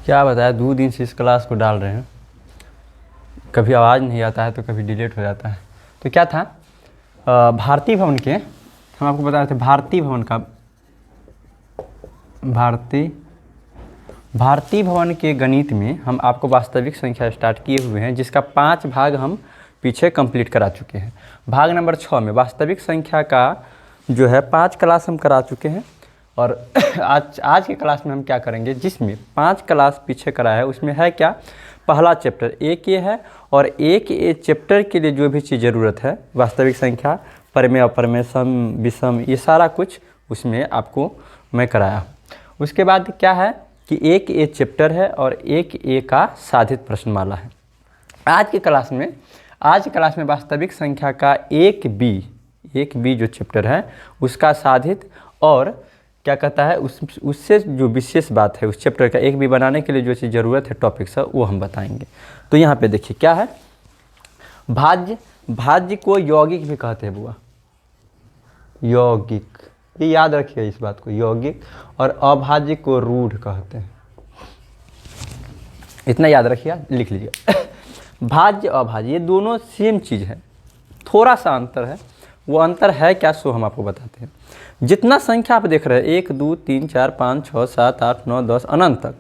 क्या बताया, 2 दिन से इस क्लास को डाल रहे हैं, कभी आवाज़ नहीं आता है तो कभी डिलीट हो जाता है। तो क्या था, भारतीय भवन के, हम आपको बता रहे थे भारतीय भवन का, भारतीय भवन के गणित में हम आपको वास्तविक संख्या स्टार्ट किए हुए हैं, जिसका 5 भाग हम पीछे कंप्लीट करा चुके हैं। भाग नंबर 6 में वास्तविक संख्या का जो है 5 क्लास हम करा चुके हैं। और आज के क्लास में हम क्या करेंगे, जिसमें 5 क्लास पीछे करा है उसमें है क्या, पहला चैप्टर एक ये है, और एक ये चैप्टर के लिए जो भी चीज़ ज़रूरत है, वास्तविक संख्या, परमेय अपरमेय, सम विषम, ये सारा कुछ उसमें आपको मैं कराया। उसके बाद क्या है कि एक ए चैप्टर है और एक ए का साधित प्रश्नमाला है। आज की क्लास में वास्तविक संख्या का एक बी जो चैप्टर है उसका साधित, और क्या कहता है उससे जो विशेष बात है उस चैप्टर का एक बी बनाने के लिए जो चीज़ ज़रूरत है, टॉपिक्स है, वो हम बताएंगे। तो यहाँ पे देखिए क्या है, भाज्य को यौगिक भी कहते हैं बुआ, यौगिक, ये याद रखिए इस बात को, यौगिक, और अभाज्य को रूढ़ कहते हैं, इतना याद रखिए, लिख लीजिए। भाज्य अभाज्य ये दोनों सेम चीज़ है, थोड़ा सा अंतर है, वो अंतर है क्या सो हम आपको बताते हैं। जितना संख्या आप देख रहे हैं 1 2 3 4 5 6 7 8 9 10 अनंत तक,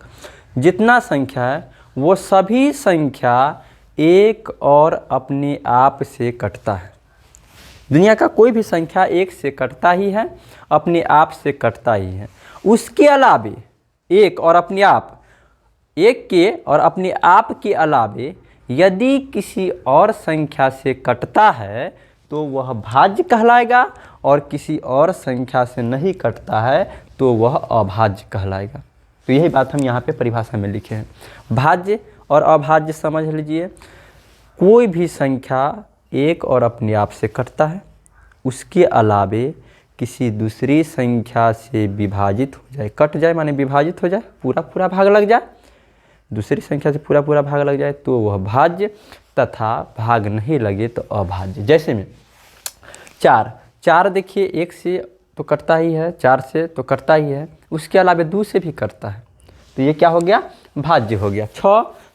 जितना संख्या है वो सभी संख्या एक और अपने आप से कटता है। दुनिया का कोई भी संख्या एक से कटता ही है, अपने आप से कटता ही है। उसके अलावे एक और अपने आप, एक के और अपने आप के अलावे यदि किसी और संख्या से कटता है तो वह भाज्य कहलाएगा, और किसी और संख्या से नहीं कटता है तो वह अभाज्य कहलाएगा। तो यही बात हम यहाँ पे परिभाषा में लिखे हैं। भाज्य और अभाज्य समझ लीजिए, कोई भी संख्या एक और अपने आप से कटता है, उसके अलावे किसी दूसरी संख्या से विभाजित हो जाए, कट जाए माने विभाजित हो जाए, पूरा पूरा भाग लग जाए, दूसरी संख्या से पूरा पूरा भाग लग जाए तो वह भाज्य, तथा भाग नहीं लगे तो अभाज्य। जैसे में 4 देखिए, 1 से तो कटता ही है, 4 से तो कटता ही है, उसके अलावे 2 से भी कटता है, तो ये क्या हो गया, भाज्य हो गया।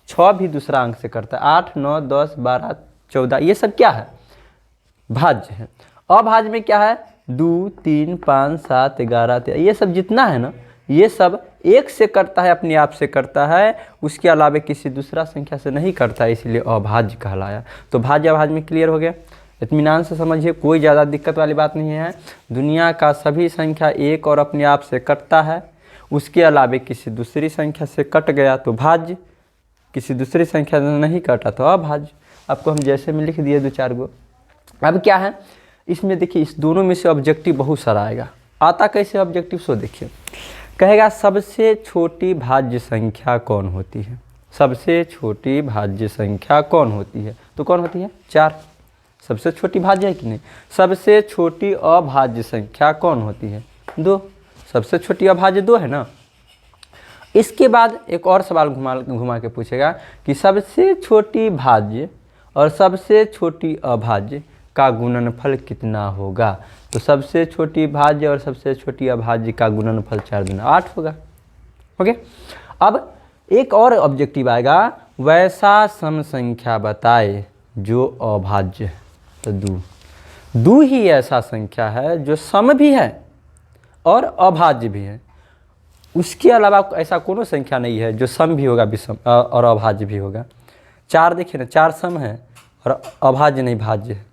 6 भी दूसरा अंक से कटता है, 8 9 10 12 14, ये सब क्या है, भाज्य है। अभाज्य में क्या है, 2 3 5 7 11 13, ये सब जितना है ना, ये सब एक से करता है, अपने आप से करता है, उसके अलावे किसी दूसरा संख्या से नहीं करता है, इसलिए अभाज्य कहलाया। तो भाज्य अभाज्य में क्लियर हो गया, इत्मीनान से समझिए, कोई ज़्यादा दिक्कत वाली बात नहीं है। दुनिया का सभी संख्या एक और अपने आप से कटता है, उसके अलावे किसी दूसरी संख्या से कट गया तो भाज्य, किसी दूसरी संख्या से नहीं कटा तो अभाज्य। आपको हम जैसे में लिख दिए 2-4 गो। अब क्या है इसमें देखिए, इस दोनों में से ऑब्जेक्टिव बहुत सारा आएगा। आता कैसे ऑब्जेक्टिव सो देखिए, कहेगा सबसे छोटी भाज्य संख्या कौन होती है, सबसे छोटी भाज्य संख्या कौन होती है, तो कौन होती है, 4, सबसे छोटी भाज्य है कि नहीं। सबसे छोटी अभाज्य संख्या कौन होती है, 2, सबसे छोटी अभाज्य 2 है ना। इसके बाद एक और सवाल घुमा के पूछेगा कि सबसे छोटी भाज्य और सबसे छोटी अभाज्य का गुणनफल कितना होगा, तो सबसे छोटी भाज्य और सबसे छोटी अभाज्य का गुणनफल 4 दूना 8 होगा। ओके, अब एक और ऑब्जेक्टिव आएगा, वैसा सम संख्या बताए जो अभाज्य है, तो 2 ही ऐसा संख्या है जो सम भी है और अभाज्य भी है, उसके अलावा ऐसा कोनो संख्या नहीं है जो सम भी होगा विषम और अभाज्य भी होगा। 4 देखिए ना, 4 सम है और अभाज्य नहीं भाज्य है,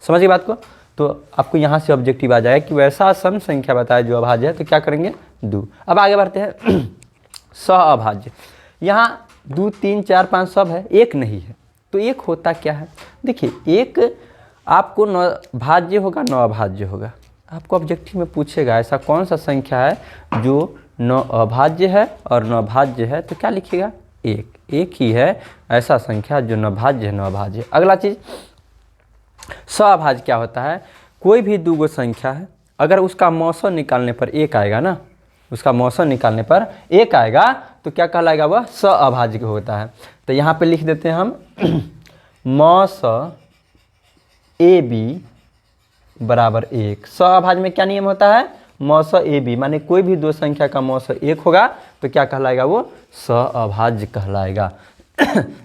समझिए बात को। तो आपको यहाँ से ऑब्जेक्टिव आ जाएगा कि वैसा सम संख्या बताए जो अभाज्य है, तो क्या करेंगे 2। अब आगे बढ़ते हैं सह अभाज्य, यहाँ 2 3 4 5 सब है, एक नहीं है, तो एक होता क्या है, देखिए एक आपको न भाज्य होगा न अभाज्य होगा। आपको ऑब्जेक्टिव में पूछेगा ऐसा कौन सा संख्या है जो न अभाज्य है और न भाज्य है, तो क्या लिखिएगा, एक ही है ऐसा संख्या जो न भाज्य है न अभाज्य है। अगला चीज़ सहअभाज्य क्या होता है, कोई भी 2 गो संख्या है, अगर उसका मौसम निकालने पर 1 आएगा ना, उसका मौसम निकालने पर 1 आएगा तो क्या कहलाएगा, वह सहअभाज्य होता है। तो यहाँ पे लिख देते हैं हम मौस AB बराबर 1। सहअभाज्य में क्या नियम होता है, मौसा ए बी, माने कोई भी दो संख्या का मौसा एक होगा तो क्या कहलाएगा, वो सहअभाज्य कहलाएगा।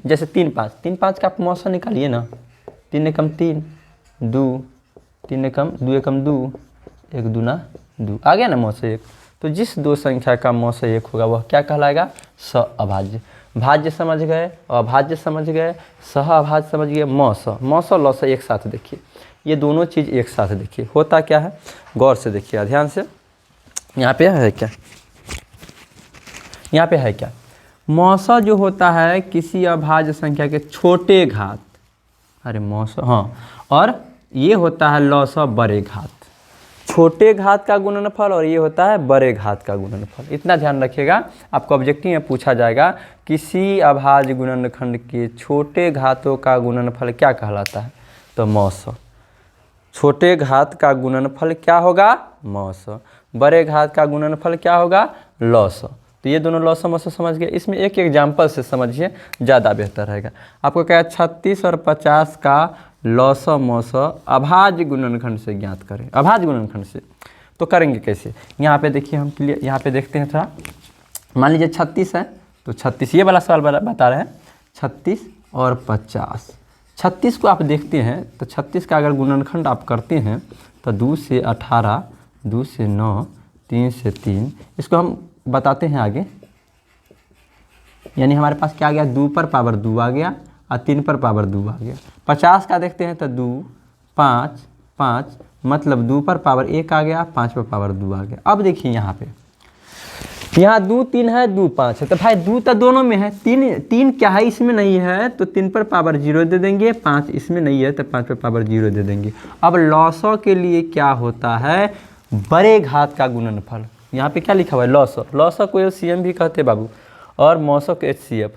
जैसे 3 5, 3 5 का आप मौसा निकालिए ना, 3 एकम 3, 2, 3 एकम 2 एकम 2, 1 दूना 2, आ गया ना मौसा एक। तो जिस दो संख्या का मौसा एक होगा वह क्या कहलाएगा, सहअभाज्य। भाज्य समझ गए, अभाज्य समझ गए, सहअभाज्य समझ गए, मौसा लौसा एक साथ देखिए, ये दोनों चीज़ एक साथ देखिए होता क्या है, गौर से देखिए ध्यान से। यहाँ पे है क्या, यहाँ पे है क्या, मौसा जो होता है किसी अभाज्य संख्या के छोटे घात, अरे मौसा हाँ, और ये होता है लौसा बड़े घात, छोटे घात का गुणनफल, और ये होता है बड़े घात का गुणनफल। इतना ध्यान रखिएगा, आपको ऑब्जेक्टिव में पूछा जाएगा किसी अभाज्य गुणनखंड के छोटे घातों का गुणनफल क्या कहलाता है, तो मौसा। छोटे घात का गुणनफल क्या होगा, मौसा। बड़े घात का गुणनफल क्या होगा, लौसा। तो ये दोनों लौसा मौसा समझ गए। इसमें एक एग्जाम्पल से समझिए, ज़्यादा बेहतर रहेगा। आपको क्या है, 36 और 50 का लौसा मौसा अभाज्य गुणनखंड से ज्ञात करें, अभाज्य गुणनखंड से। तो करेंगे कैसे, यहाँ पे देखिए, हम क्लियर यहाँ पे देखते हैं थोड़ा। मान लीजिए 36 है, तो 36 ये वाला सवाल बता रहे हैं, 36 और 50। 36 को आप देखते हैं तो 36 का अगर गुणनखंड आप करते हैं तो 2 से 18, 2 से 9, 3 से 3, इसको हम बताते हैं आगे। यानी हमारे पास क्या आ गया, 2 पर पावर 2 आ गया और 3 पर पावर 2 आ गया। 50 का देखते हैं तो 2 5 5, मतलब 2 पर पावर 1 आ गया, 5 पर पावर 2 आ गया। अब देखिए यहाँ पे, यहाँ 2 3 है, 2 5 है, तो भाई 2 तो दोनों में है, 3 क्या है इसमें नहीं है, तो 3 पर पावर 0 दे देंगे, 5 इसमें नहीं है तो 5 पर पावर 0 दे देंगे। अब लौसा के लिए क्या होता है, बड़े घात का गुणनफल। यहाँ पे क्या लिखा हुआ है, लौसा। लौसा को एलसीएम भी कहते बाबू, और मौसा को एचसीएफ।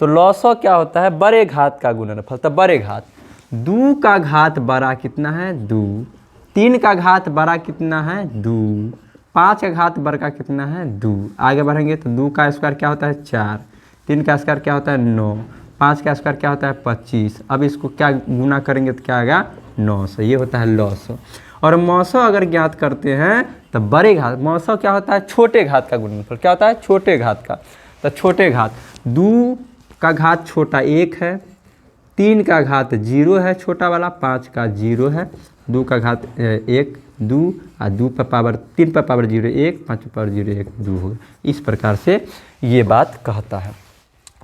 तो लौसा क्या होता है, बड़े घात का गुणनफल। तो बड़े घात, 2 का घात बड़ा कितना है, 2, 3 का घात बड़ा कितना है, 2, 5 का घात बड़ा कितना है, 2। आगे बढ़ेंगे तो 2 का स्क्वायर क्या होता है, 4, 3 का स्क्वायर क्या होता है, 9, 5 का स्क्वायर क्या होता है, 25। अब इसको क्या गुना करेंगे तो क्या आएगा, 900। ये होता है लौसा। और मौसा अगर ज्ञात करते हैं तो बड़े घात, मौसा क्या होता है, छोटे घात का गुणनफल। क्या होता है, छोटे घात का। तो छोटे घात, 2 का घात छोटा 1 है, 3 का घात 0 है छोटा वाला, 5 का 0 है, 2 का घात 1 2, और 2 पर पावर 3 पर पावर 0 1, 5 पर पावर 0 1 2 होगा। इस प्रकार से ये बात कहता है।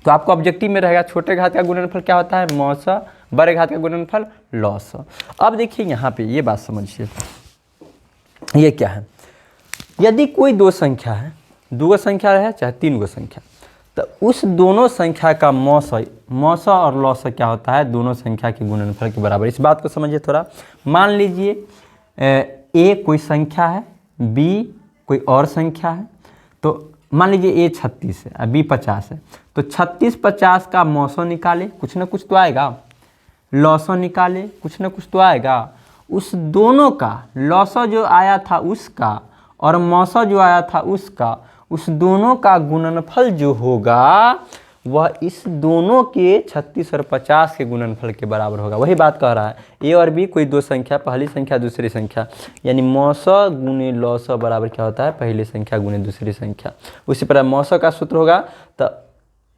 तो आपको ऑब्जेक्टिव में रहेगा छोटे घात का गुणनफल क्या होता है, मौसा, बड़े घात का गुणनफल लौसा। अब देखिए यहाँ पे ये बात समझिए, ये क्या है, यदि कोई दो संख्या है, 2 संख्या है चाहे 3 संख्या, तो उस दोनों संख्या का मौसा और लौसा क्या होता है, दोनों संख्या के गुणनफल के बराबर। इस बात को समझिए थोड़ा। मान लीजिए ए कोई संख्या है, बी कोई और संख्या है। तो मान लीजिए ए 36 है और बी 50 है, तो 36 50 का मौसा निकाले, कुछ ना कुछ तो आएगा, लौसा निकाले, कुछ ना कुछ तो आएगा। उस दोनों का लौसा जो आया था उसका और मौसा जो आया था उसका, उस दोनों का गुणनफल जो होगा वह इस दोनों के 36 और 50 के गुणनफल के बराबर होगा। वही बात कह रहा है, ए और बी कोई दो संख्या, पहली संख्या दूसरी संख्या, यानी मौसा गुने लौसा बराबर क्या होता है, पहली संख्या गुने दूसरी संख्या। उसी प्रकार मौसा का सूत्र होगा तो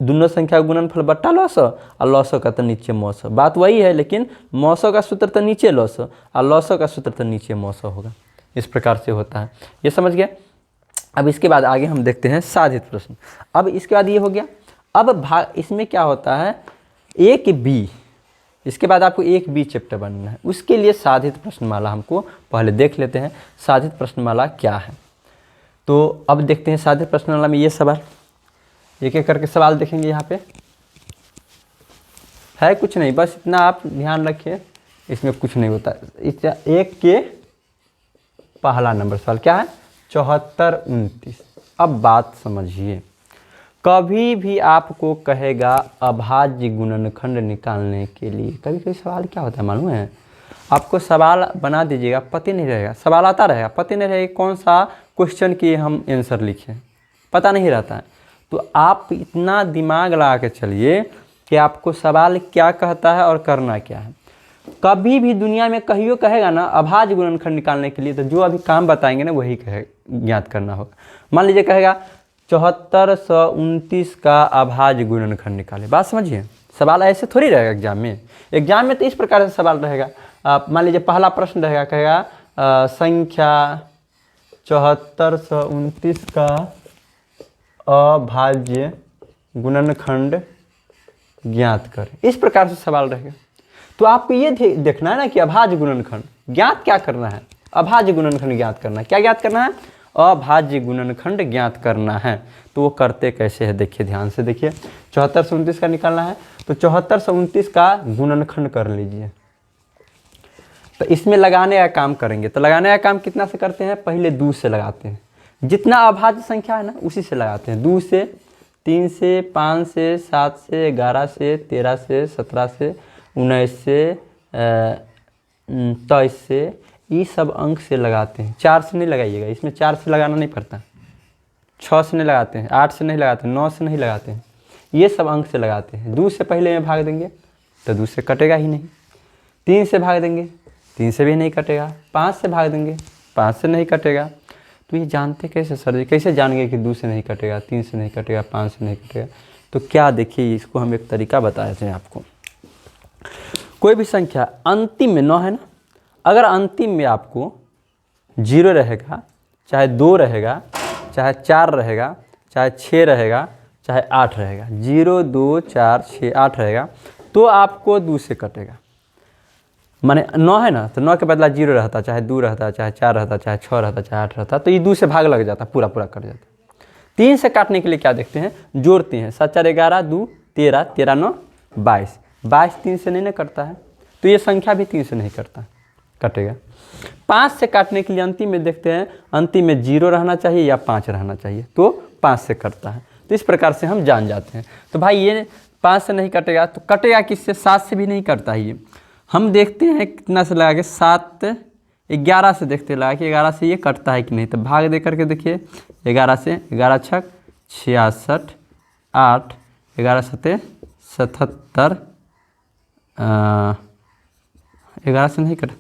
दोनों संख्या गुणनफल बट्टा लौसा, और लौसा का तो नीचे मौसा। बात वही है, लेकिन मौसा का सूत्र तो नीचे लौसा और लौसा का सूत्र तो नीचे मौसा होगा। इस प्रकार से होता है, ये समझ गए। अब इसके बाद आगे हम देखते हैं साधित प्रश्न। अब इसके बाद ये हो गया। अब इसमें क्या होता है, एक बी, इसके बाद आपको एक बी चैप्टर बनना है, उसके लिए साधित प्रश्नमाला हमको पहले देख लेते हैं। साधित प्रश्नमाला क्या है, तो अब देखते हैं साधित प्रश्नमाला में ये सवाल, एक एक करके सवाल देखेंगे। यहाँ पे है कुछ नहीं, बस इतना आप ध्यान रखिए, इसमें कुछ नहीं होता। एक के पहला नंबर सवाल क्या है, 74 29। अब बात समझिए, कभी भी आपको कहेगा अभाज्य गुणनखंड निकालने के लिए, कभी कभी सवाल क्या होता है मालूम है, आपको सवाल बना दीजिएगा, पता नहीं रहेगा, सवाल आता रहेगा, पता नहीं रहेगा कौन सा क्वेश्चन की हम आंसर लिखें, पता नहीं रहता है। तो आप इतना दिमाग लगा के चलिए कि आपको सवाल क्या कहता है और करना क्या है। कभी भी दुनिया में कहियो कहेगा ना अभाज्य गुणनखंड निकालने के लिए, तो जो अभी काम बताएंगे ना वही कहे ज्ञात करना होगा। मान लीजिए कहेगा 7429 का अभाज्य गुणनखंड निकाले। बात समझिए, सवाल ऐसे थोड़ी रहेगा एग्जाम में। एग्जाम में तो इस प्रकार से सवाल रहेगा। आप मान लीजिए पहला प्रश्न रहेगा, कहेगा संख्या 7429 का अभाज्य गुणनखंड ज्ञात करें। इस प्रकार से सवाल रहेगा। तो आपको ये देखना है ना कि अभाज्य गुणनखंड ज्ञात क्या करना है, अभाज्य गुणनखंड ज्ञात करना है। क्या ज्ञात करना है? अभाज्य गुणनखंड ज्ञात करना है। तो वो करते कैसे है देखिए, ध्यान से देखिए। 7429 का निकालना है तो 7429 का गुणनखंड कर लीजिए। तो इसमें लगाने का काम करेंगे। तो लगाने का काम कितना से करते हैं? पहले 2 से लगाते हैं। जितना अभाज्य संख्या है ना उसी से लगाते हैं। 2 से, 3 से, 5 से, 7 से, 11 से, 13 से, 17 से, 19 से, 23 से, ये सब अंक से लगाते हैं। 4 से नहीं लगाइएगा, इसमें 4 से लगाना नहीं पड़ता। 6 से नहीं लगाते हैं, 8 से नहीं लगाते हैं, 9 से नहीं लगाते हैं, ये सब अंक से लगाते हैं। 2 से पहले में भाग देंगे तो 2 से कटेगा ही नहीं। 3 से भाग देंगे, 3 से भी नहीं कटेगा। 5 से भाग देंगे, 5 से नहीं कटेगा। तो ये जानते कैसे सर जी, कैसे जानेंगे कि 2 से नहीं कटेगा, 3 से नहीं कटेगा, 5 से नहीं कटेगा? तो क्या देखिए, इसको हम एक तरीका बताए थे आपको। कोई भी संख्या अंतिम में 9 है ना, अगर अंतिम में आपको 0 रहेगा, चाहे 2 रहेगा, चाहे 4 रहेगा, चाहे 6 रहेगा, चाहे 8 रहेगा, 0, 2, 4, 6, 8 रहेगा, तो आपको 2 से कटेगा। माने 9 है ना, तो 9 के बदला 0 रहता, चाहे 2 रहता, चाहे 4 रहता, चाहे 6 रहता, चाहे 8 रहता, तो ये 2 से भाग लग जाता, पूरा पूरा कट जाता। 3 से काटने के लिए क्या देखते हैं? जोड़ते हैं। 7 4 11, 2 13, 13 9 22, 22 3 से नहीं ना कटता है, तो ये संख्या भी 3 से नहीं कटेगा। 5 से काटने के लिए अंतिम में देखते हैं, अंतिम में 0 रहना चाहिए या 5 रहना चाहिए, तो 5 से कटता है। तो इस प्रकार से हम जान जाते हैं। तो भाई ये 5 से नहीं कटेगा, तो कटेगा किससे? 7 से भी नहीं कटता है ये। हम देखते हैं कितना से लगा के, 7 11 से देखते लगा कि 11 से ये कटता है कि नहीं। तो भाग दे करके देखिए, 11 से, 11 छक 66, 8, 11 सते 77, 11 से नहीं कटा।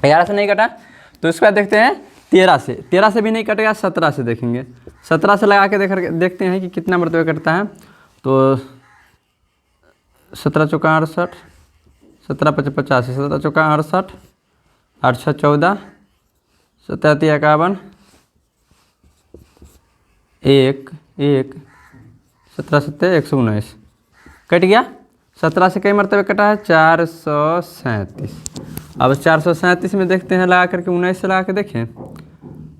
ग्यारह से नहीं कटा, तो इसके बाद देखते हैं 13 से। 13 से भी नहीं कटेगा, 17 से देखेंगे। 17 से लगा के देखते हैं कि कितना मरतबे कटता है। तो 17 चौका 68, 17 5 85, 17 चौका 68, 8 6 14, 17 3 51, 1 1, 17 7 119, कट गया। 17 से कई मरतबे कटा है? 437। अब 437 में देखते हैं लगा करके, 19 से लगा के देखें।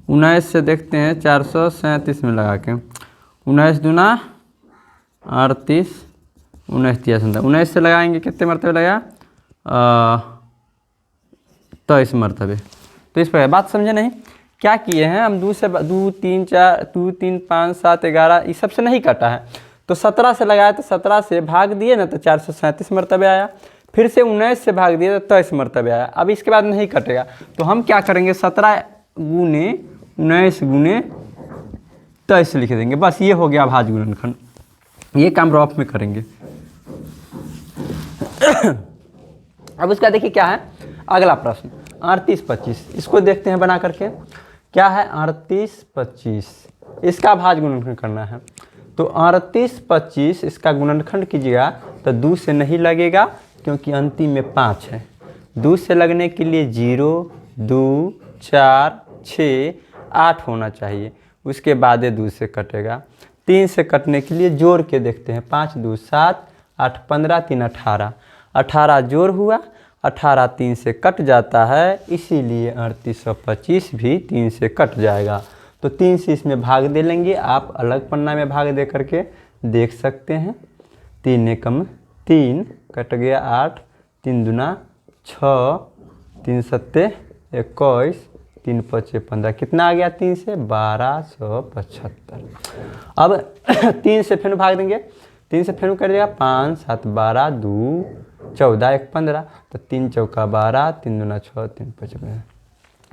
19 से देखते हैं 437 में लगा के, 19 दूना 38, 19 3 19 से लगाएंगे, कितने मरतबे लगा? 23 मरतबे। तो इस पर बात समझे नहीं? क्या किए हैं हम? 2 से 2 3 4 2 3 5 7 11 इस सब से नहीं कटा है, तो 17 से लगाया, तो 17 से भाग दिए ना तो 437 मरतबे आया। फिर से 19 से भाग दिए तो 23 मरतबे आया। अब इसके बाद नहीं कटेगा, तो हम क्या करेंगे? 17 गुने 19 गुने 23 लिख देंगे। बस ये हो गया अभाज्य गुणनखंड। ये काम रफ में करेंगे। अब उसका देखिए क्या है अगला प्रश्न, 38 25। इसको देखते हैं बना करके। क्या है? 38 25, इसका अभाज्य गुणनखंड करना है। तो 38 25 इसका गुणनखंड कीजिएगा तो 2 से नहीं लगेगा, क्योंकि अंतिम में 5 है। 2 से लगने के लिए 0 2 4 6 8 होना चाहिए, उसके बाद 2 से कटेगा। 3 से कटने के लिए जोड़ के देखते हैं, 5 2 7, 8 15, 3 18, 18 जोड़ हुआ, 18 3 से कट जाता है, इसीलिए 3825 भी 3 से कट जाएगा। तो 3 से इसमें भाग दे लेंगे, आप अलग पन्ना में भाग दे करके देख सकते हैं। 3 एकम 3 कट गया 8, 3 दूना 6, 3 सत्ते 21, 3 5 15, कितना आ गया? 3 से 1275। अब 3 से फिर भाग देंगे, 3 से फिर कर देगा 5 7 12, 2 14 1 15, तो 3 चौका 12, 3 दूना 6, 3 5 15,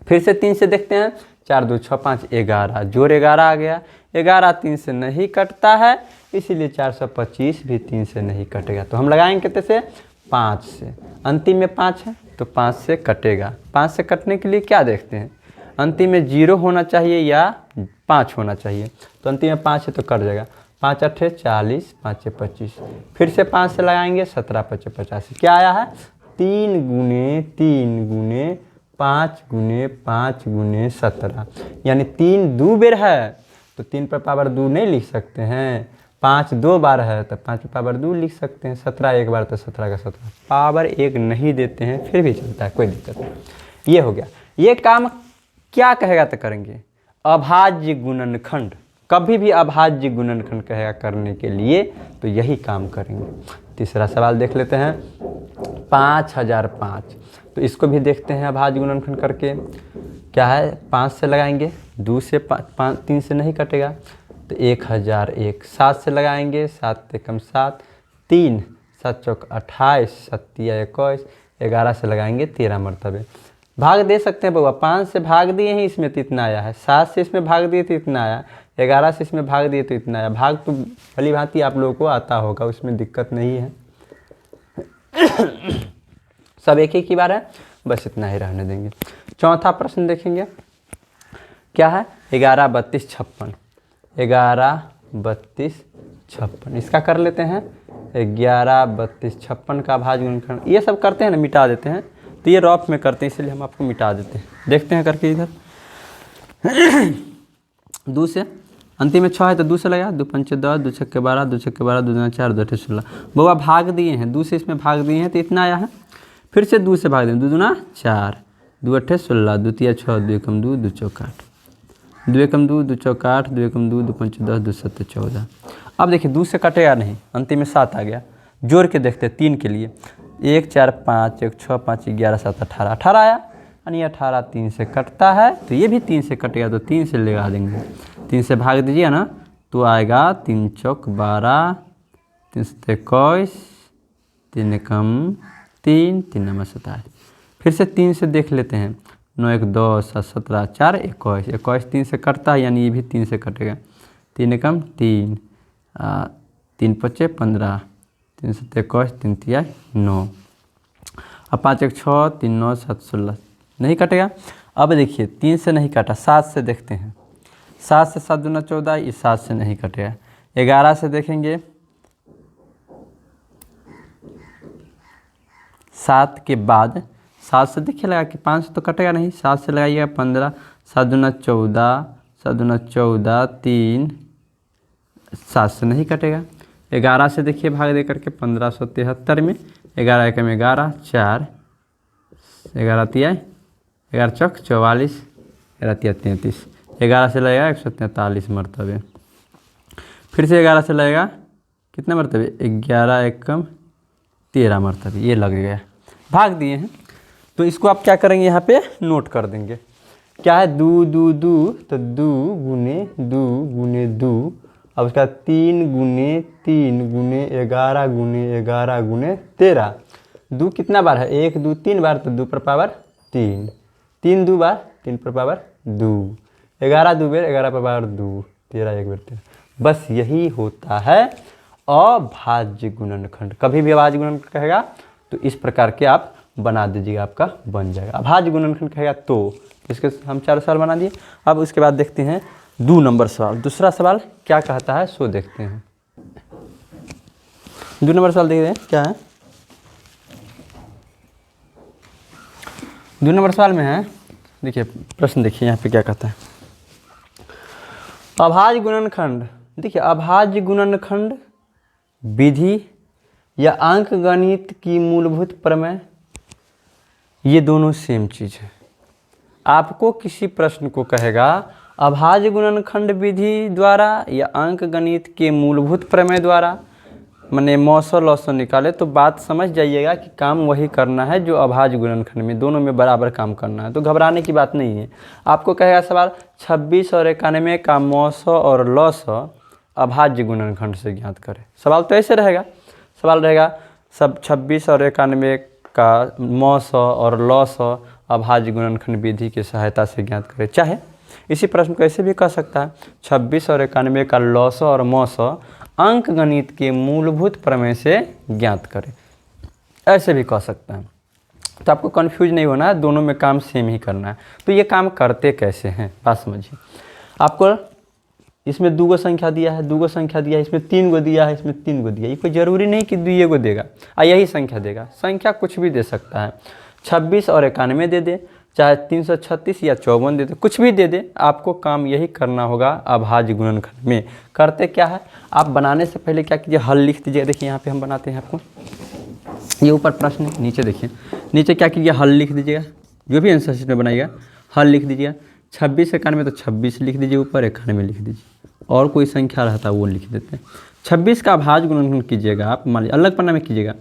फिर से 3 से देखते हैं, 4 2 6 5 11, जोड़ 11 आ गया। 11 3 से नहीं कटता है, इसीलिए 425 भी 3 से नहीं कटेगा। तो हम लगाएंगे कितने से? 5 से। अंतिम में 5 है तो 5 से कटेगा। 5 से कटने के लिए क्या देखते हैं, अंतिम में 0 होना चाहिए या 5 होना चाहिए। तो अंतिम में 5 है तो कट जाएगा। 5 8 40, 5 25। फिर से 5 से लगाएंगे, 17 5 85। क्या आया है? 3 गुने 3 गुने 5 गुने 5 गुने 17, यानी 3 2 बेर है तो 3 पर पावर 2 नहीं लिख सकते हैं। 5 2 बार है तो 5 पर पावर 2 लिख सकते हैं। 17 एक बार तो 17 का 17। पावर 1 नहीं देते हैं फिर भी चलता है, कोई दिक्कत नहीं। ये हो गया। ये काम क्या कहेगा तो करेंगे, अभाज्य गुणनखंड। कभी भी अभाज्य गुणनखंड कहेगा करने के लिए तो यही काम करेंगे। तीसरा सवाल देख लेते हैं, 5005। तो इसको भी देखते हैं अभाज्य गुणनखंड करके। क्या है, 5 से लगाएंगे, 2 से 5 3 से नहीं कटेगा तो 1001। 7 से लगाएंगे, 7 एकम 7, 3 7 चौक 28, 7 तिया 21। 11 से लगाएंगे 13 मरतबे। भाग दे सकते हैं बउआ, 5 से भाग दिए हैं इसमें तो इतना आया है, 7 से इसमें भाग दिए तो इतना आया, 11 से इसमें भाग दिए तो इतना आया। भाग तो भली भांति आप लोगों को आता होगा, उसमें दिक्कत नहीं है। सब एक ही बार है, बस इतना ही रहने देंगे। चौथा प्रश्न देखेंगे, क्या है, 11 32 56। 11 32 56 इसका कर लेते हैं। 11 32 56 का अभाज्य गुणनखंड, ये सब करते हैं ना, मिटा देते हैं। तो ये रफ में करते हैं इसलिए हम आपको मिटा देते हैं। देखते हैं करके इधर। 2 से अंतिम में 6 है तो 2 से लगा, 2 5 10, 2 6 12, 2 6 12, 2 2 4, 2 8 16। बउआ भाग दिए हैं, 2 से इसमें भाग दिए हैं तो इतना आया है। फिर से 2 से भाग दें, 2 दूना 4, 2 8 16, 2 3 6, 2 एकम 2, 2 चौक 8, 2 एकम 2, 2 चौक 8, 2 एकम 2, 2 5 10, 2 7 14। अब देखिए 2 से कटेगा नहीं, अंतिम में 7 आ गया। जोड़ के देखते हैं 3 के लिए, 1 4 5 1 6 5 11 7 18। 18 आया, यानी 18 3 से कटता है तो ये भी 3 से कटेगा तो 3 से लगा देंगे। 3 से भाग दीजिए ना तो आएगा 3 चौक 12, 3 7 21, 3 एकम 3, 3 9 27। फिर से 3 से देख लेते हैं, 9 1 10 17 4 21। 21 3 से कटता है यानी ये भी 3 से कटेगा। 3 एकम 3, 3 5 15, 3 7 21, 3 3 9। अब 5 1 6, 3 9 7 16 नहीं कटेगा। अब देखिए 3 से नहीं काटा, 7 से देखते हैं। 7 से 7 दूना 14, ये 7 से नहीं कटेगा। 11 से देखेंगे, 7 के बाद 7 से देखिए लगा कि 5 से तो कटेगा नहीं, 7 से लगाइएगा 15, 7 दूना 14, 7 दूना 14, 3, 7 से नहीं कटेगा। 11 से देखिए भाग दे करके 1573 में, 11 एकम 11, 4, 11 तिया 11 चौक 44, 11 तिया 33। 11 से लगेगा 143 मरतबे। फिर से 11 से लगेगा कितने मरतबे, 11 एकम 13 मरतबे। ये लग गया, भाग दिए हैं। तो इसको आप क्या करेंगे, यहाँ पे नोट कर देंगे। क्या है, 2 2 2, तो 2 गुने 2 गुने 2। अब उसका 3 गुने 3 गुने 11 गुने 11 गुने 13। 2 कितना बार है, 1 2 3 बार, तो 2 पर पावर 3, 3 2 बार, 3 पर पावर 2, 11 2 बेर, 11 पर पावर 2, 13 1 बेर 13। बस यही होता है अभाज्य गुणनखंड। कभी भी अभाज्य गुणनखंड कहेगा तो इस प्रकार के आप बना दीजिएगा, आपका बन जाएगा। अभाज्य गुणनखंड कहेगा तो इसके हम 4 सवाल बना दिए। अब उसके बाद देखते हैं 2 नंबर सवाल। दूसरा सवाल क्या कहता है सो देखते हैं। 2 नंबर सवाल देखते हैं क्या है। 2 नंबर सवाल में है, देखिए प्रश्न देखिए यहाँ पे क्या कहता है। अभाज्य गुणनखंड, देखिए अभाज्य गुणनखंड विधि या अंकगणित की मूलभूत प्रमेय, ये दोनों सेम चीज़ है। आपको किसी प्रश्न को कहेगा अभाज्य गुणनखंड विधि द्वारा या अंकगणित के मूलभूत प्रमेय द्वारा, मैंने मौसो लौसो निकाले, तो बात समझ जाइएगा कि काम वही करना है जो अभाज्य गुणनखंड में, दोनों में बराबर काम करना है। तो घबराने की बात नहीं है। आपको कहेगा सवाल 26 और 91 का मौसो और लौसो अभाज्य गुणनखंड से ज्ञात करें। सवाल तो ऐसे रहेगा, सवाल रहेगा सब 26 और 91 का मौसो और लौसो अभाज्य गुणनखंड विधि की सहायता से ज्ञात करें। चाहे इसी प्रश्न को ऐसे भी कह सकता है 26 और 91 का लॉस और मॉस अंक गणित के मूलभूत प्रमेय से ज्ञात करें, ऐसे भी कह सकता है। तो आपको कंफ्यूज नहीं होना है, दोनों में काम सेम ही करना है। तो ये काम करते कैसे हैं बात समझिए। आपको इसमें 2 संख्या दिया है, 2 संख्या दिया है, इसमें 3 दिया है, इसमें 3 दिया है। ये कोई ज़रूरी नहीं कि 2 देगा यही संख्या देगा, संख्या कुछ भी दे सकता है। 26 और 91 दे दे, चाहे 336 या 54 दे दे, कुछ भी दे दे, आपको काम यही करना होगा अभाज्य गुणनखंड में। करते क्या है, आप बनाने से पहले क्या कीजिए, हल लिख दीजिए। देखिए यहाँ पे हम बनाते हैं आपको, ये ऊपर प्रश्न है, नीचे देखिए, नीचे क्या कीजिए, हल लिख दीजिएगा। जो भी आंसर शीट में बनाइएगा हल लिख दीजिएगा। 26 91 तो 26 लिख दीजिए, ऊपर 91 लिख दीजिए, और कोई संख्या रहता है वो लिख देते हैं। 26 का अभाज्य गुणनखंड कीजिएगा आप, मान लीजिए अलग पन्ना में कीजिएगा,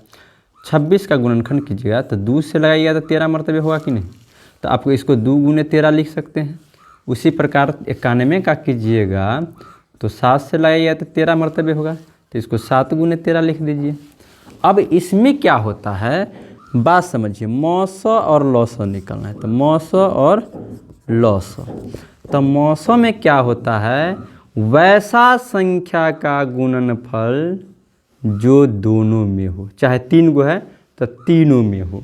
26 का गुणनखंड कीजिएगा तो 2 से लगाइएगा तो 13 मरतबे होगा कि नहीं, तो आपको इसको 2 गुने 13 लिख सकते हैं। उसी प्रकार 91 का कीजिएगा तो 7 से लगाइएगा तो 13 मरतबे होगा, तो इसको 7 गुने 13 लिख दीजिए। अब इसमें क्या होता है बात समझिए, मौस और लौस निकलना है, तो मौस और लौस, तो मौस में क्या होता है, वैसा संख्या का गुणनफल जो दोनों में हो, चाहे 3 गो है तो तीनों में हो।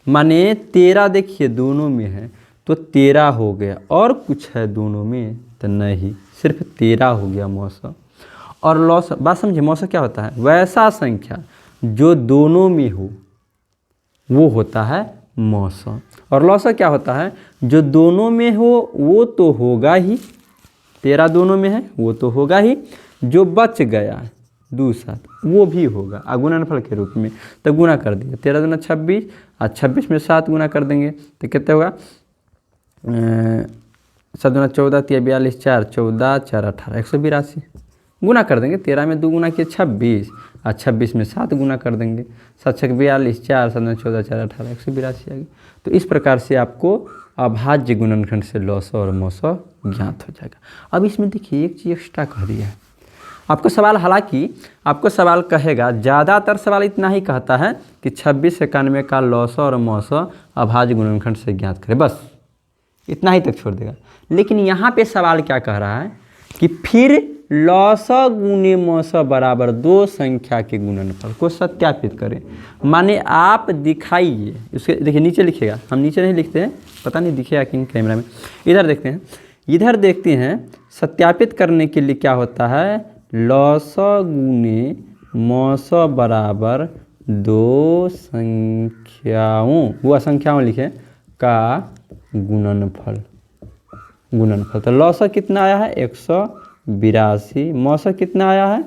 माने 13 देखिए दोनों में है तो 13 हो गया, और कुछ है दोनों में तो नहीं, सिर्फ 13 हो गया मौस। और लौस बात समझिए, मौस क्या होता है, वैसा संख्या जो दोनों में हो वो होता है मौस। और लौस क्या होता है, जो दोनों में हो वो तो होगा ही, 13 दोनों में है वो तो होगा ही, जो बच गया 2 साथ वो भी होगा गुणनफल के रूप में, तो गुना कर दिया, 13 दूना 26 और 26 में 7 गुना कर देंगे तो कितने होगा, 7 दूना 14 3 42 4 14 4 18 182 गुना कर देंगे। 13 में 2 गुना किए 26 और 26 में 7 गुना कर देंगे, 7 6 42 4 7 14 4 18 182 आ गई। तो इस प्रकार से आपको अभाज्य गुणनखंड से लौस और मौस ज्ञात हो जाएगा। अब इसमें देखिए एक चीज़ एक्स्ट्रा कह दिया है आपको सवाल, हालांकि आपको सवाल कहेगा, ज़्यादातर सवाल इतना ही कहता है कि 26 से 91 का लौस और मौस अभाज्य गुणनखंड से ज्ञात करें, बस इतना ही तक छोड़ देगा। लेकिन यहाँ पे सवाल क्या कह रहा है कि फिर लौस गुने मौस बराबर 2 संख्या के गुणनफल को सत्यापित करें। माने आप दिखाइए, उसके देखिए नीचे लिखिएगा, हम नीचे नहीं लिखते हैं, पता नहीं दिखेगा कि कैमरा में, इधर देखते हैं, इधर देखते हैं। सत्यापित करने के लिए क्या होता है, लौस गुने मौस बराबर 2 संख्याओं, वो संख्याओं लिखे का गुणनफल। तो लौस कितना आया है 182, मौस कितना आया है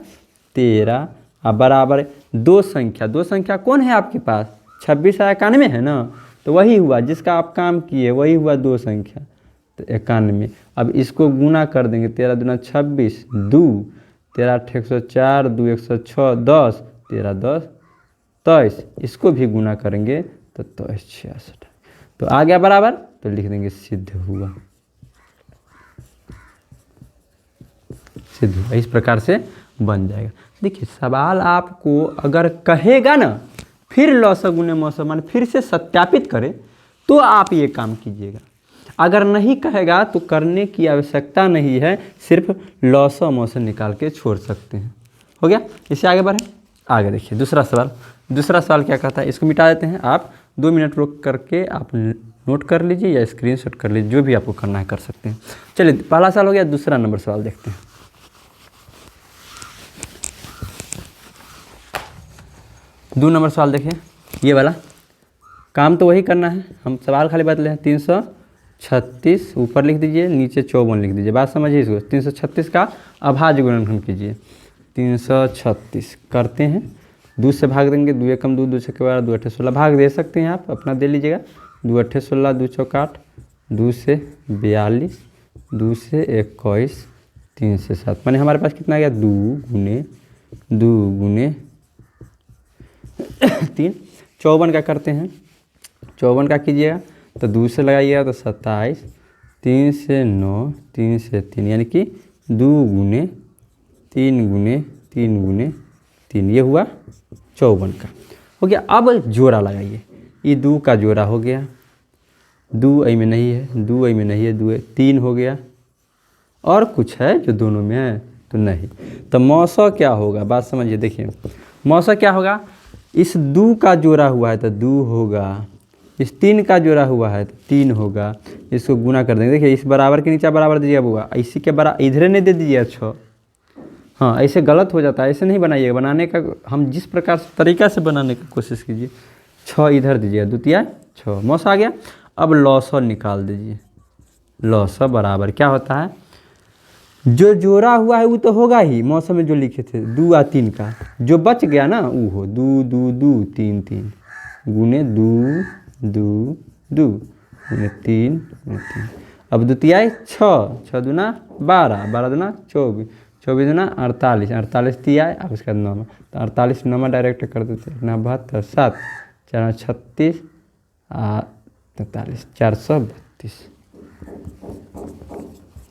13, और बराबर 2 संख्या कौन है आपके पास, 26 और 91 है ना, तो वही हुआ जिसका आप काम किए, वही हुआ 2 संख्या, तो 91। अब इसको गुना कर देंगे, 13 दूना 26 2 13 8 104 2 106 10 13 10 23, इसको भी गुना करेंगे तो 23 66, तो आ गया बराबर, तो लिख देंगे सिद्ध हुआ। इस प्रकार से बन जाएगा। देखिए सवाल आपको अगर कहेगा ना फिर लौस गुने मौस मान फिर से सत्यापित करें तो आप ये काम कीजिएगा, अगर नहीं कहेगा तो करने की आवश्यकता नहीं है, सिर्फ लौस मौस निकाल के छोड़ सकते हैं। हो गया, इससे आगे बढ़े। आगे देखिए दूसरा सवाल क्या कहता है, इसको मिटा देते हैं। आप 2 मिनट रोक करके आप नोट कर लीजिए या स्क्रीनशॉट कर लीजिए, जो भी आपको करना है कर सकते हैं। चलिए पहला सवाल हो गया, दूसरा नंबर सवाल देखते हैं। 2 नंबर सवाल देखिए, ये वाला काम तो वही करना है, हम सवाल खाली बदले हैं। 336 ऊपर लिख दीजिए, नीचे 54 लिख दीजिए, बात समझिए इसको। 336 का अभाज्य गुणनखंड कीजिए। 336 करते हैं, 2 से भाग देंगे, 2 एकम 2 2 छक्के 12 2 8 16 भाग दे सकते हैं आप, अपना दे लीजिएगा। 2 8 16 2 चौक 8 2 से 42 2 से 21 3 से 7, माने हमारे पास कितना आ गया 2 गुने 3। 54 का करते हैं, 54 का कीजिएगा तो 2 से लगाइएगा तो 27, 3 से 9 3 से 3, यानी कि 2 गुने 3 गुने 3 गुने 3, ये हुआ 54 का हो गया। अब जोड़ा लगाइए, ये 2 का जोड़ा हो गया दो आई में नहीं है, दो आई में नहीं है, दो 3 हो गया, और कुछ है जो दोनों में है तो नहीं। तो मौसा क्या होगा, बात समझिए, देखिए मौसा क्या होगा, इस 2 का जोड़ा हुआ है तो 2 होगा, इस 3 का जोड़ा हुआ है तो 3 होगा, इसको गुना कर देंगे। देखिए इस बराबर के नीचे बराबर दीजिएगा बुआ, इसी के बराबर इधरे नहीं दे दीजिए 6। हाँ ऐसे गलत हो जाता है, ऐसे नहीं बनाइएगा, बनाने का हम जिस प्रकार से तरीका से बनाने की कोशिश कीजिए। 6 इधर दीजिएगा, द्वितीय 6, मौसा आ गया। अब लौसा निकाल दीजिए, लौसा बराबर क्या होता है, जो जोड़ा हुआ है वो तो होगा ही, मौसम में जो लिखे थे 2 और 3 का, जो बच गया ना वो हो 2 2 2 3 3 गुने 2 2 2 गुने 3 गुने 3। अब द्वितीय 6, 6 दूना 12, 12 दूना 24, 24 दूना 48, 48 तिहाई, अब इसका 9, तो 48 9 डायरेक्ट कर देते हैं, 72 7 4 36 43 432।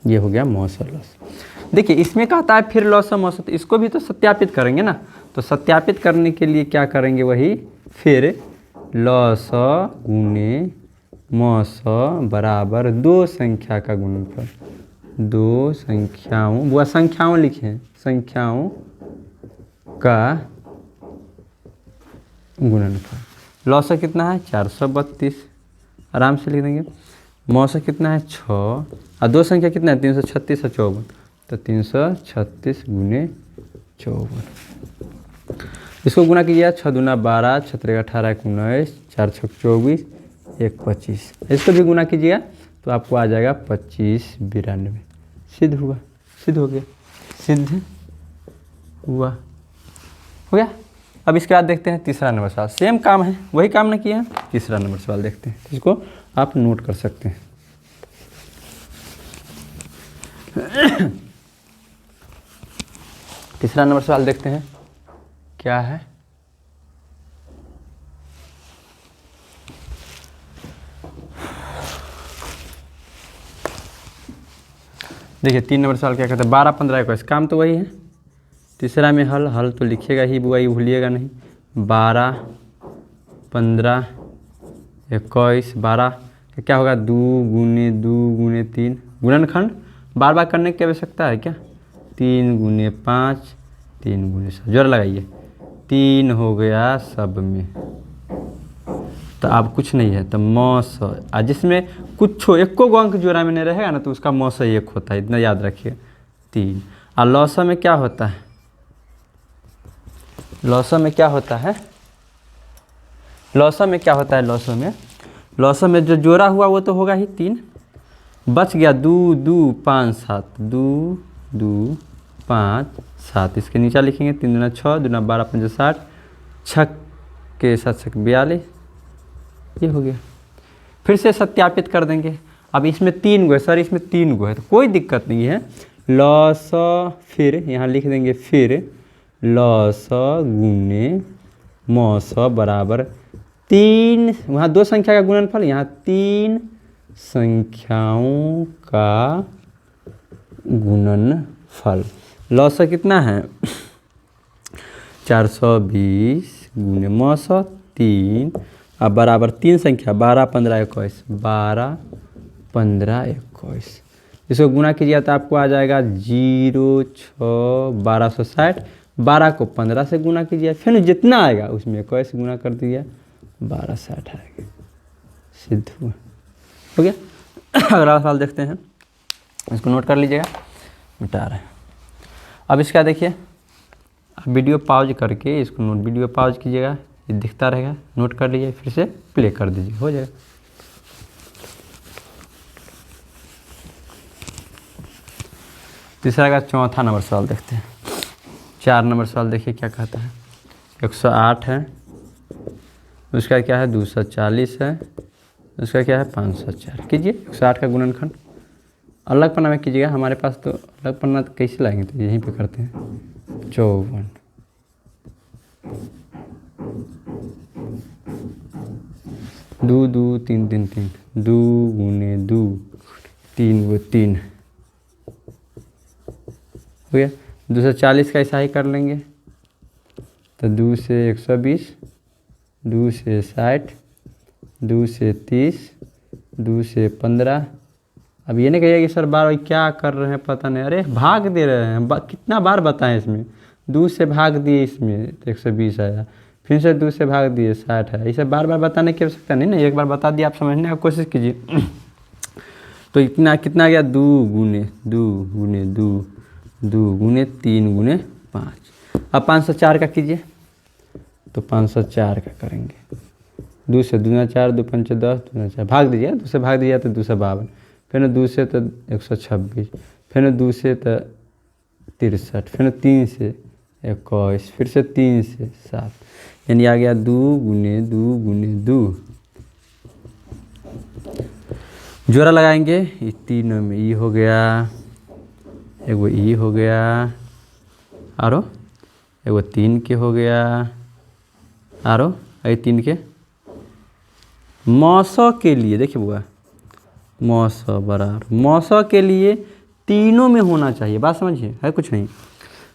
ये हो गया मौसा लौसा। देखिए इसमें कहता है फिर लौसा मौसा, तो इसको भी तो सत्यापित करेंगे ना, तो सत्यापित करने के लिए क्या करेंगे, वही फिर लौसा गुने मौसा बराबर 2 संख्या का गुणनफल, 2 संख्याओं, वो संख्याओं लिखे हैं, संख्याओं का गुणनफल। लौसा कितना है 432, आराम से लिख देंगे। मौसा कितना है 6, और 2 संख्या कितना है 336 और 54, तो 336 गुने 54। इसको गुना कीजिए, 6 दूना 12, 6 3 18 19, 4 6 24, 1 25। इसको भी गुना कीजिएगा तो आपको आ जाएगा 25 92। सिद्ध हुआ, सिद्ध हो गया, सिद्ध हुआ, हो गया। अब इसके बाद देखते हैं तीसरा नंबर सवाल, सेम काम है, वही काम ना किया, तीसरा नंबर सवाल देखते हैं, इसको आप नोट कर सकते हैं। तीसरा नंबर सवाल देखते हैं क्या है। देखिए 3 नंबर सवाल क्या कहते हैं, 12 15 21, काम तो वही है। तीसरा में हल, हल तो लिखिएगा ही बुआ, ये भूलिएगा नहीं। 12 15 21, 12 क्या होगा 2 गुने 2 गुने 3, गुणनखंड बार बार करने की आवश्यकता है क्या, 3 गुने 5 3 गुने 7, जोड़ लगाइए, 3 हो गया सब में, तो अब कुछ नहीं है, तो मौस, जिसमें कुछ एको गो अंक जोड़ा में नहीं रहेगा ना तो उसका मौसा 1 होता है, इतना याद रखिए। 3 और लौसा में क्या होता है, लौसा में क्या होता है, लौसा में क्या होता है, लौसा में जो जोड़ा हुआ वो तो होगा ही 3, बच गया 2 2 5 7, 2 2 5 7, इसके नीचे लिखेंगे 3 दूना 6, दूना 12 5 60, 6 के 7 6 42, ये हो गया। फिर से सत्यापित कर देंगे। अब इसमें 3 गो है सर, इसमें 3 गो है तो कोई दिक्कत नहीं है, लौसा फिर यहाँ लिख देंगे, फिर लौसा गुने मौसा बराबर 3, वहाँ 2 संख्या का गुणनफल, यहाँ 3 संख्याओं का गुणनफल। लौसा कितना है 420 गुने मौसा 3, अब बराबर 3 संख्या 12 15 21, 12 15 21, इसको गुना कीजिए तो आपको आ जाएगा 0 6 1260, 12 को 15 से गुना कीजिए, फिर जितना आएगा उसमें 21 से गुना कर दीजिए, 1260 आएगा, सिद्ध हुआ, हो गया। अगला सवाल देखते हैं, इसको नोट कर लीजिएगा, मिटा रहे हैं। अब इसका देखिए, आप वीडियो पॉज करके इसको नोट, वीडियो पॉज कीजिएगा, ये दिखता रहेगा, नोट कर लीजिए, फिर से प्ले कर दीजिए, हो जाएगा। तीसरा का चौथा नंबर सवाल देखते हैं। 4 नंबर सवाल देखिए क्या कहता है, 108 है, उसका क्या है 240 है, उसका क्या है 504। कीजिए 108 का गुणनखंड, अलग पन्ना में कीजिएगा, हमारे पास तो अलग पन्ना तो कैसे लाएंगे, तो यहीं पे करते हैं। 54 2 2 3 3 3, 2 गुने 2 3 गो 3, हो गया। 240 का ऐसा ही कर लेंगे, तो 2 से 120, 2 से 60, 2 से 30, 2 से 15। अब ये नहीं कहिए कि सर बार क्या कर रहे हैं पता नहीं, अरे भाग दे रहे हैं, कितना बार बताएं इसमें। 2 से भाग दिए इसमें तो 120 आया, फिर से 2 से भाग दिए 60 है। इसे बार बार बताने की आवश्यकता नहीं ना, एक बार बता दिया, आप समझने की कोशिश कीजिए। तो इतना कितना गया, 2 गुने 2 गुने 2 2 गुने 3 गुने 5। अब 504 का कीजिए, तो 504 का करेंगे। 2 से 2 4, 2 5 10, 2 4 भाग दीजिए, 2 से भाग दीजिए तो 2 से 52, फिर 2 से तो 126, फिर 2 से तो 63, फिर 3 से 21, फिर से 3 से 7, यानी आ गया 2 गुने 2 गुने 2। जोड़ा लगाएंगे ये तीनों में, ई हो गया, एगो ई हो गया, आरो एगो 3 के हो गया, आरो ये 3 के। मौसो के लिए देखिए बुआ, मौसो बराबर मौसो के लिए तीनों में होना चाहिए, बात समझिए, है कुछ नहीं।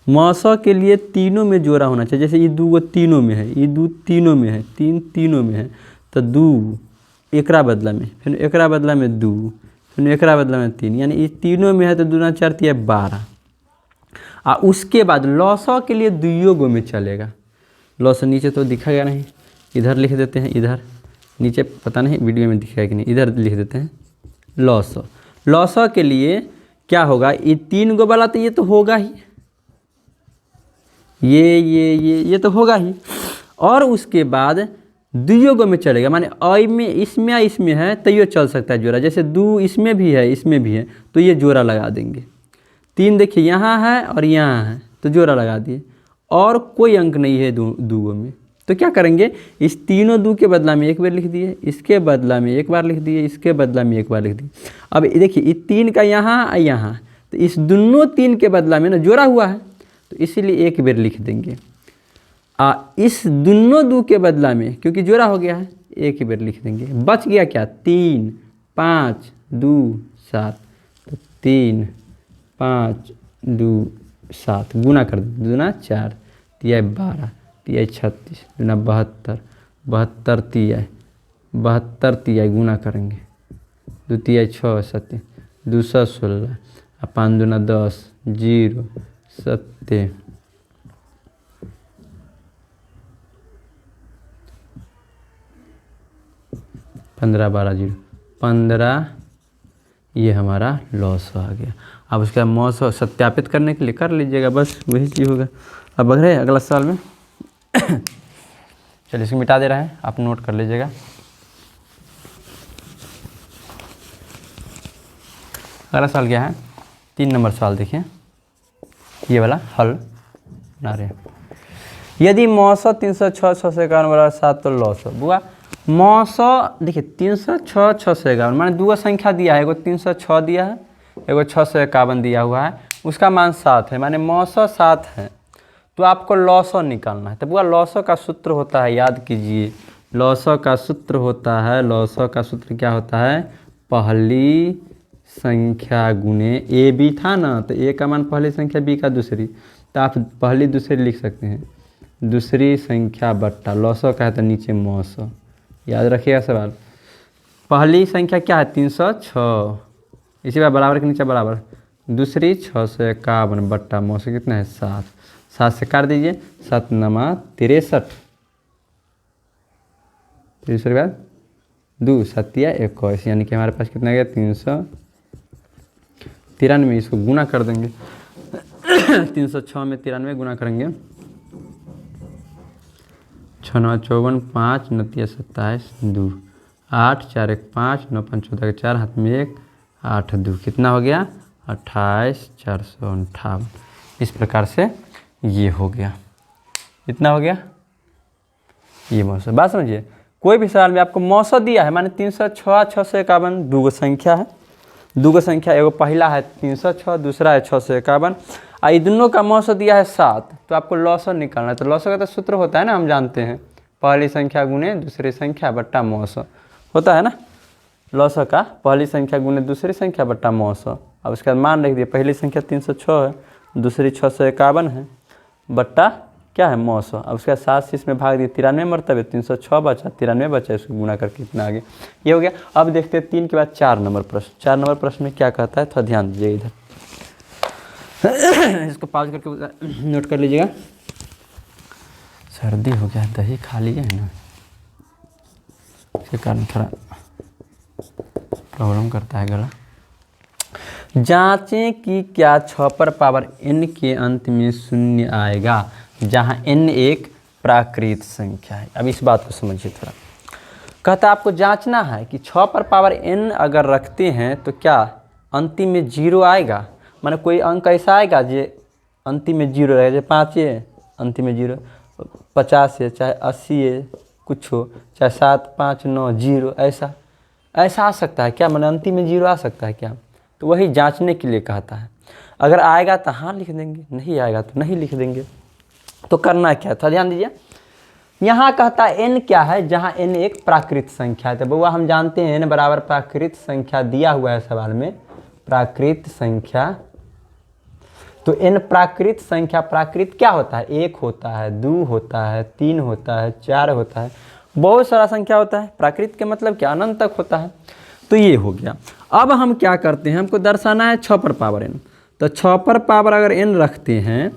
मौसो के लिए तीनों में जोड़ा होना चाहिए। जैसे ये 2 तीनों में है, ये 2 तीनों में है, 3 तीनों में है, तो 2 एकरा बदला में, फिर एकरा बदला में 2, फिर एकरा बदला में 3, यानी ये तीनों में है तो 2 दूना 4 तिया 12। और उसके बाद लौसो के लिए 2 गो में चलेगा। लौसो नीचे तो दिखा गया नहीं, इधर लिख देते हैं, इधर नीचे पता नहीं वीडियो में दिखेगा कि नहीं, इधर लिख देते हैं लौसो। लौसो के लिए क्या होगा, ये 3 गो वाला तो ये तो होगा ही, ये तो होगा ही। और उसके बाद 2 गो में चलेगा, माने आई में इसमें इसमें है तो ये चल सकता है जोड़ा। जैसे 2 इसमें भी है इसमें भी है तो ये जोड़ा लगा देंगे। 3 देखिए यहाँ है और यहाँ है तो जोड़ा लगा दिए, और कोई अंक नहीं है 2 गो में, तो क्या करेंगे, इस तीनों 2 के बदला में 1 बार लिख दिए, इसके बदला में 1 बार लिख दिए, इसके बदला में 1 बार लिख दिए। अब देखिए ये 3 का यहाँ यहाँ, तो इस दोनों 3 के बदला में ना जोड़ा हुआ है, तो इसीलिए 1 बार लिख देंगे। इस दोनों 2 के बदला में क्योंकि जोड़ा हो गया है 1 बार लिख देंगे। बच गया क्या, 3 5 2 7, तो 3 5 2 7 गुना कर दो, 2 दूना 4 तिया 12 तिया 36 दूना 72 72 तिया 72 तिया गुना करेंगे, 2 तिया 6 7 216 और 5 दूना 10 0 7 15 12 0 15, ये हमारा लॉस आ गया। अब उसका मौसम सत्यापित करने के लिए कर लीजिएगा, बस वही चीज़ होगा। अब बढ़ रहे अगला सवाल में चलिए इसको मिटा दे रहे हैं, आप नोट कर लीजिएगा। अगला सवाल क्या है, 3 नंबर सवाल देखिए, ये वाला हल बना रहे हैं। यदि मौसम 306 651 बराबर 7 तो लॉस हो। बुआ मौसम देखिए 306 651 माने 2 संख्या दिया है, एगो 306 दिया है, एगो 651 दिया हुआ है, उसका मान 7 है, माने मौसम 7 है, तो आपको लॉसो निकालना है। तो बुआ लॉसो का सूत्र होता है, याद कीजिए, लॉसो का सूत्र होता है, लॉसो का सूत्र क्या होता है, पहली संख्या गुने ए बी था ना, तो ए का मान पहली संख्या, बी का दूसरी, तो आप पहली दूसरी लिख सकते हैं, दूसरी संख्या बट्टा लॉसो का है तो नीचे मौसो, याद रखिएगा सवाल। पहली संख्या क्या है 306, इसी बार बराबर के नीचे बराबर, दूसरी 651 बट्टा मौसो कितना है 7, 7 से काट दीजिए, 7 नमा 63, तीसरे बाद 2 7 21, यानी कि हमारे पास कितना गया 393। इसको गुना कर देंगे 306 में 93 गुना करेंगे, 6 9 54 5 9 27 2 8 4 1 5 9 5 14 4 हाथ में 1 8 2 कितना हो गया 28 458। इस प्रकार से ये हो गया, इतना हो गया ये मौसम। बात समझिए, कोई भी सवाल में आपको मौसम दिया है, माने 306 651 2 संख्या है, 2 संख्या, एगो पहला है 306 दूसरा है 651, और दोनों का मौसम दिया है 7, तो आपको लॉसो निकालना है। तो लॉसो का तो सूत्र होता है ना, हम जानते हैं, पहली संख्या गुने दूसरी संख्या बट्टा मौसम होता है ना, लॉसो का पहली संख्या गुने दूसरी संख्या बट्टा मौसम। अब उसके बाद मान लिख दिए, पहली संख्या 306 है, दूसरी 651 है, बट्टा क्या है मौसम। अब उसका 7 से इसमें भाग दिए 93 मरतबे, 306 बचा, 93 बचा, इसको गुना करके इतना आगे ये हो गया। अब देखते हैं 3 के बाद 4 नंबर प्रश्न। 4 नंबर प्रश्न में क्या कहता है, थोड़ा ध्यान दीजिए इधर इसको पॉज करके नोट कर लीजिएगा। सर्दी हो गया, दही खा लिए है ना, इसके कारण थोड़ा प्रॉब्लम करता है गला। जांचें कि क्या 6 पर पावर n के अंत में शून्य आएगा जहां n एक प्राकृत संख्या है। अब इस बात को समझिए थोड़ा। कहता है आपको जांचना है कि 6 पर पावर n अगर रखते हैं तो क्या अंतिम में 0 आएगा। माने कोई अंक ऐसा आएगा जो अंतिम में 0 रहेगा, जैसे 5 है अंतिम में 0, 50 है चाहे 80 है कुछ हो, चाहे 7 5 9 0, ऐसा आ सकता है क्या, माने अंतिम में 0 आ सकता है क्या। तो वही जांचने के लिए कहता है। अगर आएगा तो हाँ लिख देंगे, नहीं आएगा तो नहीं लिख देंगे। तो करना क्या था, ध्यान दीजिए। यहाँ कहता है n क्या है, जहाँ n एक प्राकृत संख्या है। तो बउआ हम जानते हैं n बराबर प्राकृत संख्या दिया हुआ है सवाल में, प्राकृत संख्या। तो n प्राकृत संख्या, प्राकृत क्या होता है, 1 होता है, 2 होता है, 3 होता है, 4 होता है, बहुत सारा संख्या होता है। प्राकृत के मतलब क्या, अनंत तक होता है। तो ये हो गया। अब हम क्या करते हैं, हमको दर्शाना है 6 पर पावर n। तो 6 पर पावर अगर n रखते हैं,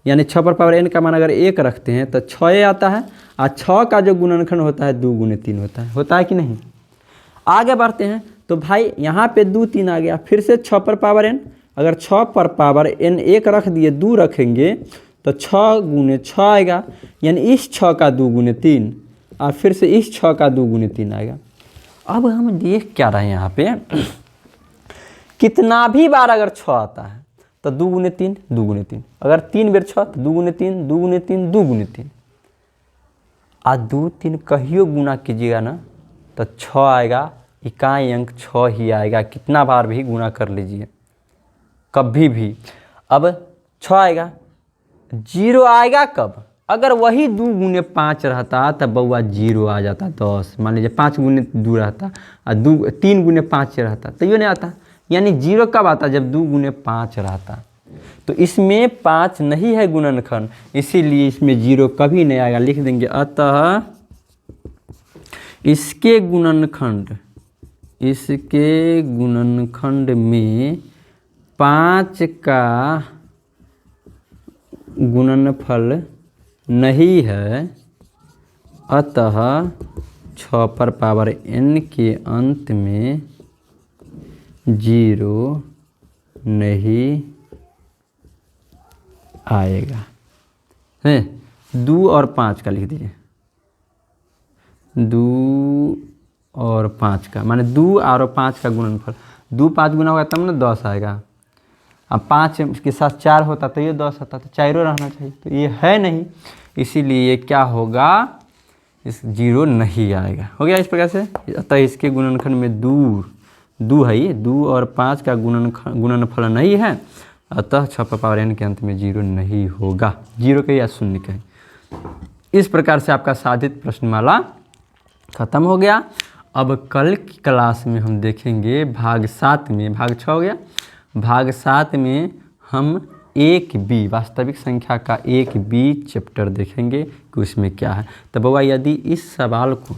यानी 6 पर पावर n का मान अगर 1 रखते हैं तो 6 आता है, और 6 का जो गुणनखंड होता है 2 गुने 3 होता है कि नहीं। आगे बढ़ते हैं तो भाई यहाँ पे 2 3 आ गया, फिर से 6 पर पावर n, अगर 6 पर पावर n 1 रख दिए, 2 रखेंगे तो 6 गुने 6 आएगा, यानी इस 6 का 2 गुने 3, और फिर से इस 6 का 2 गुने 3 आएगा। अब हम देख क्या रहे हैं यहाँ पे, कितना भी बार अगर 6 आता है तो 2 गुने 3 2 गुने 3, अगर 3 बेर 6 तो 2 गुने 3 2 गुने 3 2 गुने 3, और 2 3 कहियो गुना कीजिएगा ना तो 6 आएगा, इकाई अंक 6 ही आएगा। कितना बार भी गुना कर लीजिए कभी भी। अब 6 आएगा, 0 आएगा कब, अगर वही 2 गुने 5 रहता तब बउआ 0 आ जाता 10। मान लीजिए 5 गुने 2 रहता और 3 गुने 5 रहता तो ये नहीं आता, यानी 0 कब आता, जब 2 गुने 5 रहता। तो इसमें 5 नहीं है गुणनखंड, इसीलिए इसमें 0 कभी नहीं आएगा, लिख देंगे। अतः इसके गुणनखंड में 5 का गुणनफल नहीं है, अतः 6 पर पावर n के अंत में 0 नहीं आएगा। है 2 और 5 का लिख दीजिए, 2 और 5 का, माने 2 और 5 का गुणनफल, 2 5 गुना होगा तब ना 10 आएगा। अब 5 के साथ 4 होता तो ये 10 आता, तो 4 रहना चाहिए, तो ये है नहीं, इसीलिए ये क्या होगा, इस 0 नहीं आएगा। हो गया इस प्रकार से। अतः इसके गुणनखंड में 2 है, ये 2 और 5 का गुणनफल नहीं है, अतः 6 पर पावर n के अंत में 0 नहीं होगा, 0 के या शून्य के। इस प्रकार से आपका साधित प्रश्नमाला खत्म हो गया। अब कल की क्लास में हम देखेंगे भाग 7 में, भाग 6 हो गया, भाग 7 में हम 1b वास्तविक संख्या का 1b चैप्टर देखेंगे कि उसमें क्या है। तो बउआ यदि इस सवाल को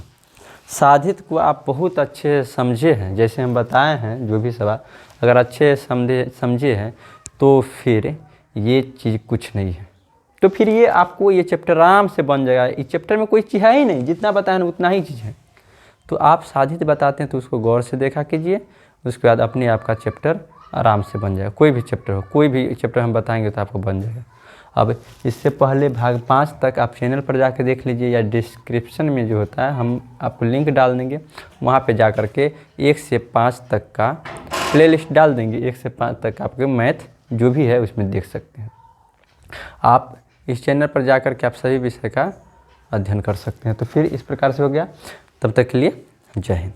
साधित को आप बहुत अच्छे से समझे हैं, जैसे हम बताए हैं, जो भी सवाल अगर अच्छे समझे हैं तो फिर ये चीज़ कुछ नहीं है, तो फिर ये आपको ये चैप्टर आराम से बन जाएगा। इस चैप्टर में कोई चीज़ है ही नहीं, जितना बताया ना उतना ही चीज़ है। तो आप साधित बताते हैं तो उसको गौर से देखा कीजिए, उसके बाद अपने आप का चैप्टर आराम से बन जाएगा। कोई भी चैप्टर हो, कोई भी चैप्टर हम बताएंगे तो आपको बन जाएगा। अब इससे पहले भाग 5 तक आप चैनल पर जाकर देख लीजिए, या डिस्क्रिप्शन में जो होता है हम आपको लिंक डाल देंगे, वहाँ पे जा कर के 1 से 5 तक का प्लेलिस्ट डाल देंगे। 1 से 5 तक आपके मैथ जो भी है उसमें देख सकते हैं। आप इस चैनल पर जा कर के आप सभी विषय का अध्ययन कर सकते हैं। तो फिर इस प्रकार से हो गया। तब तक के लिए जय हिंद।